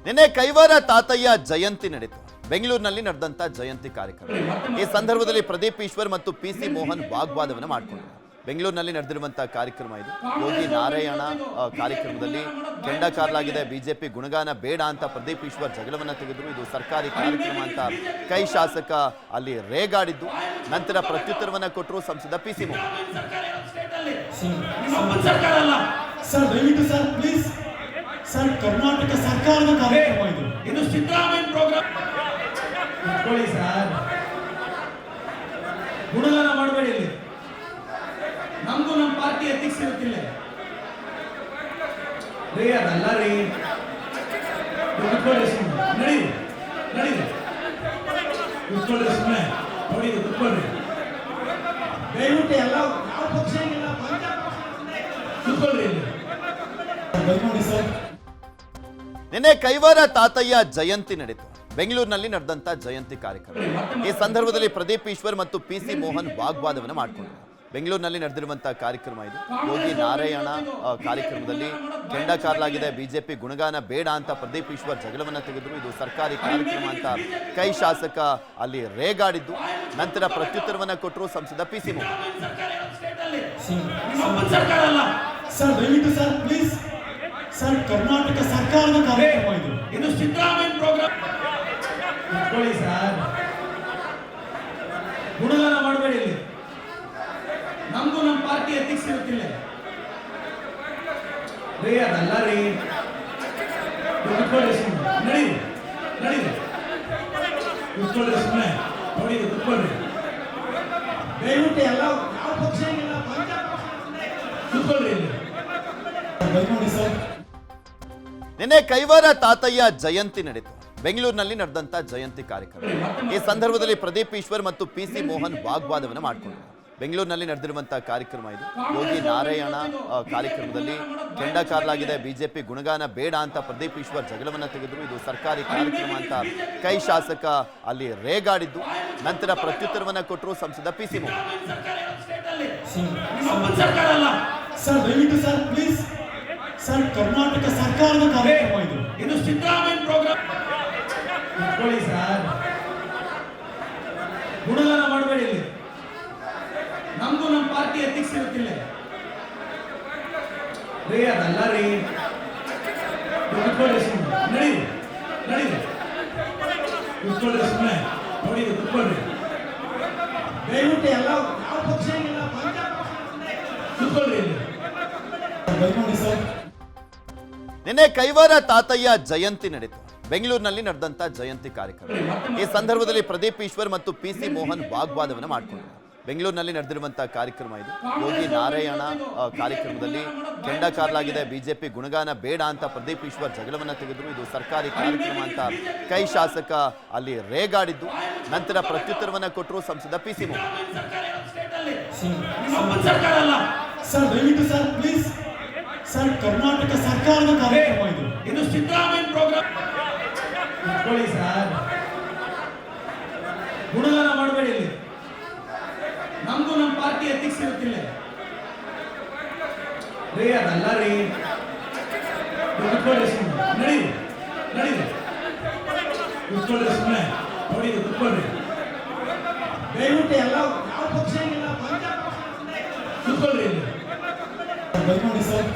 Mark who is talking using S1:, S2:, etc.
S1: ನಿನ್ನೆ ಕೈವಾರ ತಾತಯ್ಯ ಜಯಂತಿ ನಡೆಯಿತು. ಬೆಂಗಳೂರಿನಲ್ಲಿ ನಡೆದಂತ ಜಯಂತಿ ಕಾರ್ಯಕ್ರಮ. ಈ ಸಂದರ್ಭದಲ್ಲಿ ಪ್ರದೀಪ್ ಈಶ್ವರ್ ಮತ್ತು ಪಿಸಿ ಮೋಹನ್ ವಾಗ್ವಾದವನ್ನು ಮಾಡಿಕೊಂಡರು. ಬೆಂಗಳೂರಿನಲ್ಲಿ ನಡೆದಿರುವಂತಹ ಕಾರ್ಯಕ್ರಮ ಇದು. ಯೋಗಿ ನಾರಾಯಣ ಕಾರ್ಯಕ್ರಮದಲ್ಲಿ ಕೆಂಡ ಕಾರ್ಲಾಗಿದೆ, ಬಿಜೆಪಿ ಗುಣಗಾನ ಬೇಡ ಅಂತ ಪ್ರದೀಪ್ ಈಶ್ವರ್ ಜಗಳವನ್ನ ತೆಗೆದ್ರು. ಇದು ಸರ್ಕಾರಿ ಕಾರ್ಯಕ್ರಮ ಅಂತ ಕೈ ಶಾಸಕ ಅಲ್ಲಿ ರೇಗಾಡಿದ್ದು. ನಂತರ ಪ್ರತ್ಯುತ್ತರವನ್ನ ಕೊಟ್ಟರು ಸಂಸದ ಪಿಸಿ ಮೋಹನ್.
S2: ಸರ್, ಕರ್ನಾಟಕ ಸರ್ಕಾರದ ಕಾರ್ಯಕ್ರಮ ಇದು
S3: ಸಿದ್ದರಾಮಯ್ಯ ಪ್ರೋಗ್ರಾಮ್. ಇಟ್ಕೊಳ್ಳಿ ಸರ್, ಗುಣಗಾನ ಮಾಡಬೇಡಿ. ಇಲ್ಲಿ ನಮಗೂ ನಮ್ಮ ಪಾರ್ಟಿ ಎಥಿಕ್ಸ್ ಇರುತ್ತಿಲ್ಲ ರೀ, ಅದಲ್ಲ ರೀ. ಕುತ್ಕೊಳ್ಳಿ ಸುಮ್ಮನೆ, ನಡೀರಿ ನಡೀರಿ, ಕುತ್ಕೊಳ್ಳಿ ಸುಮ್ಮನೆ, ನೋಡಿ ಕುತ್ಕೊಳ್ಳಿ ದಯವಿಟ್ಟು. ಎಲ್ಲ ಯಾವ ಪಕ್ಷ ಇಲ್ಲ, ಕುತ್ಕೊಳ್ಳಿ ಇಲ್ಲಿ.
S2: ಸರ್,
S1: ನಿನ್ನೆ ಕೈವಾರ ತಾತಯ್ಯ ಜಯಂತಿ ನಡೆಯಿತು. ಬೆಂಗಳೂರಿನಲ್ಲಿ ನಡೆದಂತ ಜಯಂತಿ ಕಾರ್ಯಕ್ರಮ. ಈ ಸಂದರ್ಭದಲ್ಲಿ ಪ್ರದೀಪ್ ಈಶ್ವರ್ ಮತ್ತು ಪಿಸಿ ಮೋಹನ್ ವಾಗ್ವಾದವನ್ನು ಮಾಡಿಕೊಂಡರು. ಬೆಂಗಳೂರಿನಲ್ಲಿ ನಡೆದಿರುವಂತಹ ಕಾರ್ಯಕ್ರಮ ಇದು. ಯೋಗಿ ನಾರಾಯಣ ಕಾರ್ಯಕ್ರಮದಲ್ಲಿ ಕೆಂಡ ಕಾರ್ಲಾಗಿದೆ, ಬಿಜೆಪಿ ಗುಣಗಾನ ಬೇಡ ಅಂತ ಪ್ರದೀಪ್ ಈಶ್ವರ್ ಜಗಳವನ್ನ ತೆಗೆದ್ರು. ಇದು ಸರ್ಕಾರಿ ಕಾರ್ಯಕ್ರಮ ಅಂತ ಕೈ ಶಾಸಕ ಅಲ್ಲಿ ರೇಗಾಡಿದ್ದು. ನಂತರ ಪ್ರತ್ಯುತ್ತರವನ್ನ ಕೊಟ್ಟರು ಸಂಸದ ಪಿಸಿ ಮೋಹನ್.
S2: ಸರ್, ದಯವಿಟ್ಟು ಸರ್, ಪ್ಲೀಸ್ ಸರ್, ಕರ್ನಾಟಕ ಸರ್ಕಾರದ ಕಾರ್ಯಕ್ರಮ ಇದು
S3: ಸಿದ್ದರಾಮಯ್ಯ ಪ್ರೋಗ್ರಾಮ್. ಇಟ್ಕೊಳ್ಳಿ ಸರ್, ಗುಣಗಾನ ಮಾಡಬೇಡಿ. ಇಲ್ಲಿ ನಮಗೂ ನಮ್ಮ ಪಾರ್ಟಿ ಎಥಿಕ್ಸ್ ಇರುತ್ತಿಲ್ಲ ರೀ, ಅದಲ್ಲ ರೀ. ಕುತ್ಕೊಳ್ಳಿ ಸುಮ್ಮನೆ, ನಡೀರಿ ನಡೀರಿ, ಕುತ್ಕೊಳ್ಳಿ ಸುಮ್ಮನೆ, ನೋಡಿ ಕುತ್ಕೊಳ್ಳಿ ದಯವಿಟ್ಟು. ಎಲ್ಲ ಯಾವ ಪಕ್ಷ ಇಲ್ಲ, ಕುತ್ಕೊಳ್ಳಿ ಇಲ್ಲಿ.
S2: ಸರ್,
S1: ನಿನ್ನೆ ಕೈವಾರ ತಾತಯ್ಯ ಜಯಂತಿ ನಡೆಯಿತು. ಬೆಂಗಳೂರಿನಲ್ಲಿ ನಡೆದಂತ ಜಯಂತಿ ಕಾರ್ಯಕ್ರಮ. ಈ ಸಂದರ್ಭದಲ್ಲಿ ಪ್ರದೀಪ್ ಈಶ್ವರ್ ಮತ್ತು ಪಿಸಿ ಮೋಹನ್ ವಾಗ್ವಾದವನ್ನು ಮಾಡಿಕೊಂಡರು. ಬೆಂಗಳೂರಿನಲ್ಲಿ ನಡೆದಿರುವಂತಹ ಕಾರ್ಯಕ್ರಮ ಇದು. ಯೋಗಿ ನಾರಾಯಣ ಕಾರ್ಯಕ್ರಮದಲ್ಲಿ ಕೆಂಡ ಕಾರ್ಲಾಗಿದೆ, ಬಿಜೆಪಿ ಗುಣಗಾನ ಬೇಡ ಅಂತ ಪ್ರದೀಪ್ ಈಶ್ವರ್ ಜಗಳವನ್ನ ತೆಗೆದ್ರು. ಇದು ಸರ್ಕಾರಿ ಕಾರ್ಯಕ್ರಮ ಅಂತ ಕೈ ಶಾಸಕ ಅಲ್ಲಿ ರೇಗಾಡಿದ್ದು. ನಂತರ ಪ್ರತ್ಯುತ್ತರವನ್ನ ಕೊಟ್ಟರು ಸಂಸದ ಪಿಸಿ ಮೋಹನ್.
S2: ಸರ್, ದಯವಿಟ್ಟು ಸರ್, ಪ್ಲೀಸ್ ಸರ್, ಕರ್ನಾಟಕ ಸರ್ಕಾರದ ಕಾರ್ಯಕ್ರಮ ಇದು
S3: ಸಿದ್ದರಾಮಯ್ಯ ಪ್ರೋಗ್ರಾಮ್. ಇಟ್ಕೊಳ್ಳಿ ಸರ್, ಗುಣಗಾನ ಮಾಡಬೇಡಿ. ಇಲ್ಲಿ ನಮಗೂ ನಮ್ಮ ಪಾರ್ಟಿ ಎಥಿಕ್ಸ್ ಇರುತ್ತಿಲ್ಲ ರೀ, ಅದಲ್ಲ ರೀ. ಕುತ್ಕೊಳ್ಳಿ ಸುಮ್ಮನೆ, ನಡೀರಿ ನಡೀರಿ, ಕುತ್ಕೊಳ್ಳಿ ಸುಮ್ಮನೆ, ನೋಡಿ ಕುತ್ಕೊಳ್ಳಿ ದಯವಿಟ್ಟು. ಎಲ್ಲ ಯಾವ ಪಕ್ಷ ಇಲ್ಲ, ಕುತ್ಕೊಳ್ಳಿ ಇಲ್ಲಿ.
S2: ಸರ್,
S1: ನಿನ್ನೆ ಕೈವಾರ ತಾತಯ್ಯ ಜಯಂತಿ ನಡೆಯಿತು. ಬೆಂಗಳೂರಿನಲ್ಲಿ ನಡೆದಂತ ಜಯಂತಿ ಕಾರ್ಯಕ್ರಮ. ಈ ಸಂದರ್ಭದಲ್ಲಿ ಪ್ರದೀಪ್ ಈಶ್ವರ್ ಮತ್ತು ಪಿಸಿ ಮೋಹನ್ ವಾಗ್ವಾದವನ್ನು ಮಾಡಿಕೊಂಡರು. ಬೆಂಗಳೂರಿನಲ್ಲಿ ನಡೆದಿರುವಂತಹ ಕಾರ್ಯಕ್ರಮ ಇದು. ಯೋಗಿ ನಾರಾಯಣ ಕಾರ್ಯಕ್ರಮದಲ್ಲಿ ಕೆಂಡ ಕಾರ್ಲಾಗಿದೆ, ಬಿಜೆಪಿ ಗುಣಗಾನ ಬೇಡ ಅಂತ ಪ್ರದೀಪ್ ಈಶ್ವರ್ ಜಗಳವನ್ನ ತೆಗೆದ್ರು. ಇದು ಸರ್ಕಾರಿ ಕಾರ್ಯಕ್ರಮ ಅಂತ ಕೈ ಶಾಸಕ ಅಲ್ಲಿ ರೇಗಾಡಿದ್ದು. ನಂತರ ಪ್ರತ್ಯುತ್ತರವನ್ನ ಕೊಟ್ಟರು ಸಂಸದ ಪಿಸಿ ಮೋಹನ್.
S2: ಸರ್, ದಯವಿಟ್ಟು ಸರ್, ಪ್ಲೀಸ್ ಸರ್, ಕರ್ನಾಟಕ ಸರ್ಕಾರದ ಕಾರ್ಯಕ್ರಮ ಇದು
S3: ಸಿದ್ದರಾಮಯ್ಯ ಪ್ರೋಗ್ರಾಮ್. ಇಟ್ಕೊಳ್ಳಿ ಸರ್, ಗುಣಗಾನ ಮಾಡಬೇಡಿ. ಇಲ್ಲಿ ನಮಗೂ ನಮ್ಮ ಪಾರ್ಟಿ ಎಥಿಕ್ಸ್ ಇರುತ್ತಿಲ್ಲ ರೀ, ಅದಲ್ಲ ರೀ. ಕುತ್ಕೊಳ್ಳಿ ಸುಮ್ಮನೆ, ನಡೀರಿ ನಡೀರಿ, ಕುತ್ಕೊಳ್ಳಿ ಸುಮ್ಮನೆ, ನೋಡಿ ಕುತ್ಕೊಳ್ಳಿ ದಯವಿಟ್ಟು. ಎಲ್ಲ ಯಾವ ಪಕ್ಷ ಇಲ್ಲ, ಕುತ್ಕೊಳ್ಳಿ ಇಲ್ಲಿ.
S2: ಸರ್